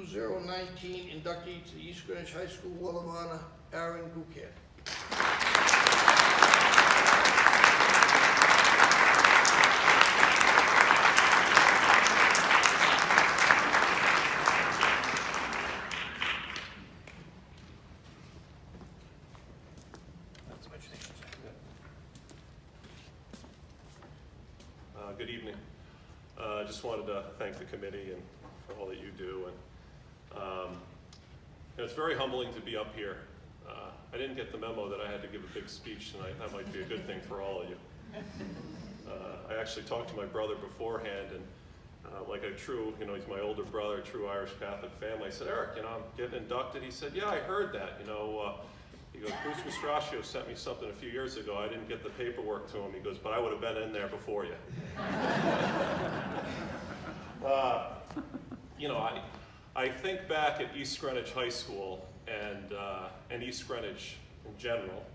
2019 inductee to the East Greenwich High School Wall of Honor, Aaron Guckian. Good evening. I just wanted to thank the committee and for all that you do. And it's very humbling to be up here. I didn't get the memo that I had to give a big speech tonight. That might be a good thing for all of you. I actually talked to my brother beforehand, and like a true, he's my older brother, true Irish Catholic family. I said, Eric, I'm getting inducted. He said, yeah, I heard that. He goes, Bruce Mastraccio sent me something a few years ago. I didn't get the paperwork to him. He goes, but I would have been in there before you. I think back at East Greenwich High School and East Greenwich in general,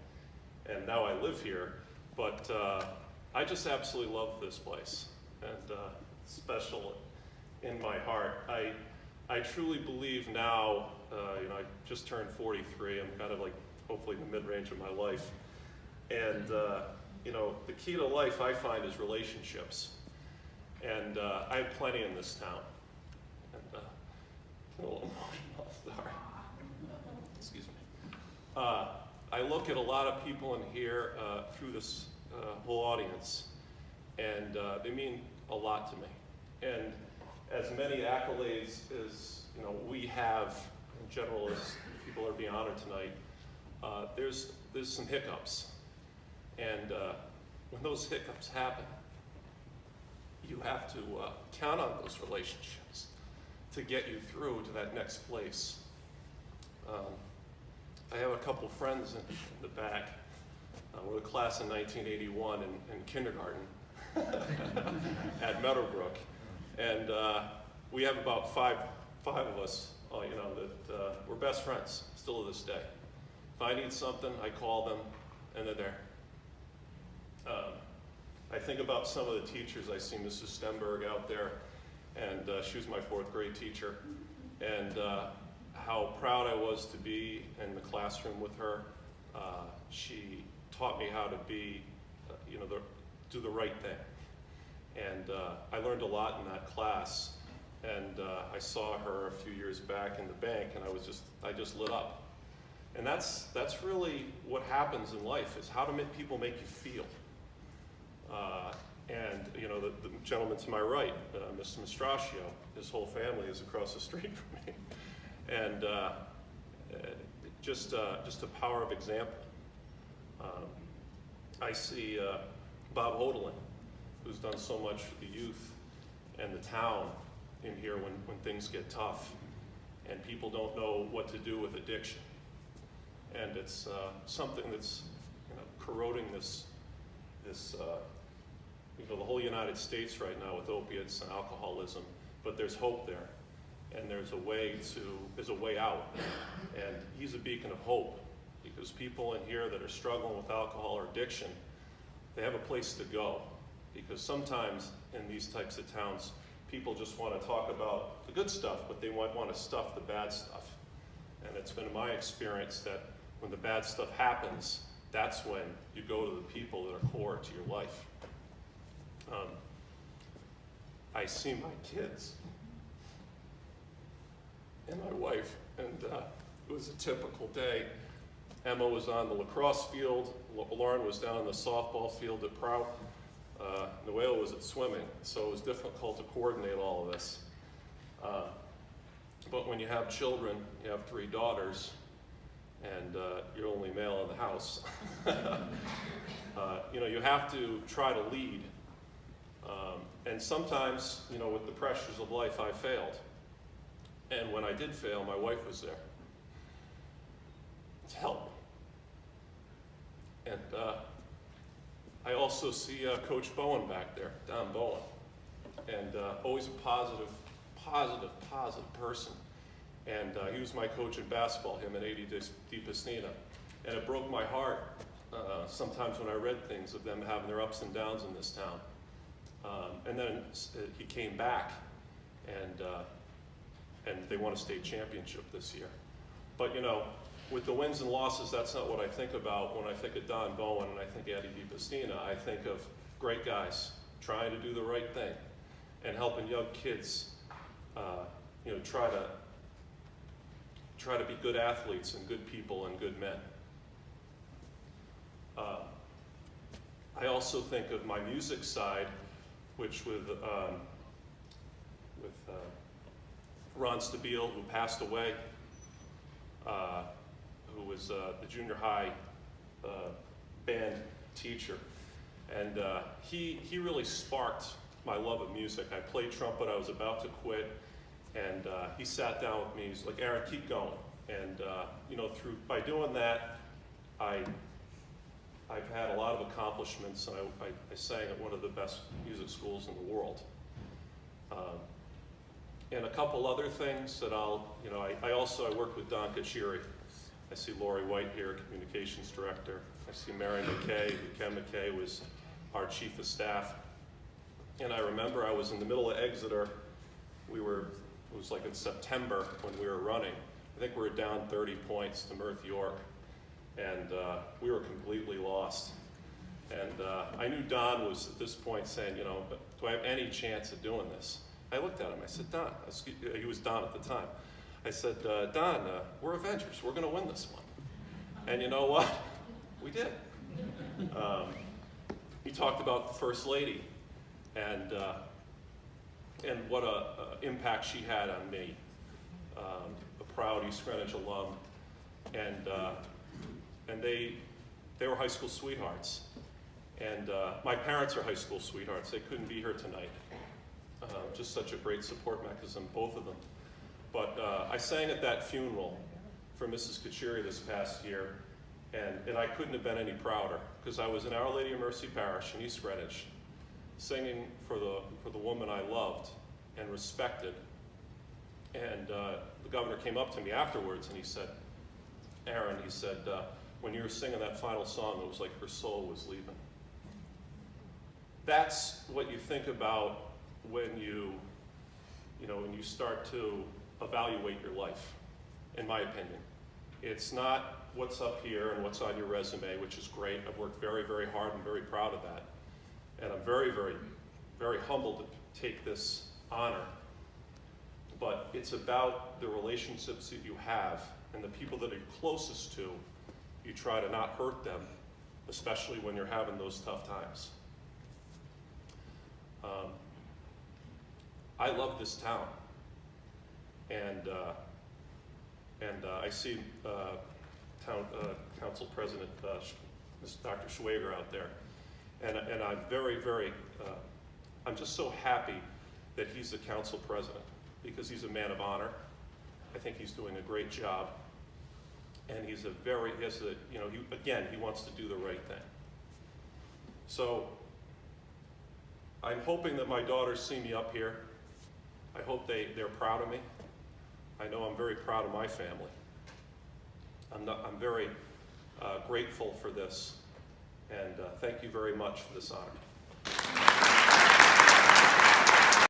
and now I live here, but I just absolutely love this place, and special in my heart. I truly believe now, I just turned 43. I'm kind of like hopefully in the mid-range of my life. And, the key to life I find is relationships. And I have plenty in this town. And a little emotional, sorry. Excuse me. I look at a lot of people in here through this whole audience, and they mean a lot to me. And as many accolades as we have in general as people are being honored tonight, there's some hiccups, and when those hiccups happen, you have to count on those relationships to get you through to that next place. I have a couple friends in the back. We're the class in 1981 in kindergarten at Meadowbrook, and we have about five of us, that we're best friends still to this day. If I need something, I call them, and they're there. I think about some of the teachers. I see Mrs. Stenberg out there, and she was my 4th grade teacher, and how proud I was to be in the classroom with her. She taught me how to be, do the right thing. And I learned a lot in that class. And I saw her a few years back in the bank, and I just lit up. And that's really what happens in life, is how to make people make you feel. The gentleman to my right, Mr. Mastraccio, his whole family is across the street from me. And just a power of example. I see Bob Hodelin, who's done so much for the youth and the town in here when things get tough and people don't know what to do with addiction. And it's something that's corroding this the whole United States right now with opiates and alcoholism, but there's hope there, and there's a way out. And he's a beacon of hope, because people in here that are struggling with alcohol or addiction, they have a place to go, because sometimes in these types of towns, people just want to talk about the good stuff, but they want to stuff the bad stuff. And it's been my experience that when the bad stuff happens, that's when you go to the people that are core to your life. I see my kids and my wife, and it was a typical day. Emma was on the lacrosse field, Lauren was down on the softball field at Prout, Noelle was at swimming, so it was difficult to coordinate all of this. But when you have children, you have 3 daughters, and you're only male in the house, you have to try to lead. And sometimes, with the pressures of life, I failed. And when I did fail, my wife was there to help me. And I also see Coach Bowen back there, Don Bowen, and always a positive person. And he was my coach in basketball, him and A.D. DiPastina. And it broke my heart sometimes when I read things of them having their ups and downs in this town. And then he came back, and and they won a state championship this year. But you know, with the wins and losses, that's not what I think about when I think of Don Bowen and I think Addie DiPastina. I think of great guys trying to do the right thing and helping young kids, you know, try to be good athletes and good people and good men. I also think of my music side, which with Ron Stabile, who passed away, who was the junior high band teacher. And he really sparked my love of music. I played trumpet, I was about to quit, and he sat down with me, he's like, Aaron, keep going. And you know, by doing that, I've had a lot of accomplishments, and I sang at one of the best music schools in the world. And a couple other things that you know, I worked with Don Kachiri. I see Lori White here, communications director. I see Mary McKay, Ken McKay was our chief of staff. And I remember I was in the middle of Exeter. It was like in September when we were running. I think we were down 30 points to Merth York. And we were completely lost. And I knew Don was at this point saying, you know, do I have any chance of doing this? I looked at him, I said, Don, he was Don at the time. I said, Don, we're Avengers, we're gonna win this one. And you know what? We did. He talked about the First Lady and what a impact she had on me, a proud East Greenwich alum. And they were high school sweethearts. And my parents are high school sweethearts. They couldn't be here tonight. Just such a great support mechanism, both of them. But I sang at that funeral for Mrs. Kachiri this past year, and I couldn't have been any prouder, because I was in Our Lady of Mercy Parish in East Greenwich, singing for the woman I loved and respected. And the governor came up to me afterwards and he said, Aaron, he said, when you were singing that final song, it was like her soul was leaving. That's what you think about when you start to evaluate your life, in my opinion. It's not what's up here and what's on your resume, which is great. I've worked very, very hard and very proud of that. And I'm very, very, very humbled to take this honor. But it's about the relationships that you have and the people that are closest to. You try to not hurt them, especially when you're having those tough times. I love this town, and I see town council president Dr. Schwager out there, and I'm very, very, I'm just so happy that he's the council president, because he's a man of honor. I think he's doing a great job, and he wants to do the right thing. So I'm hoping that my daughters see me up here. I hope they're proud of me. I know I'm very proud of my family. I'm very grateful for this, and thank you very much for this honor.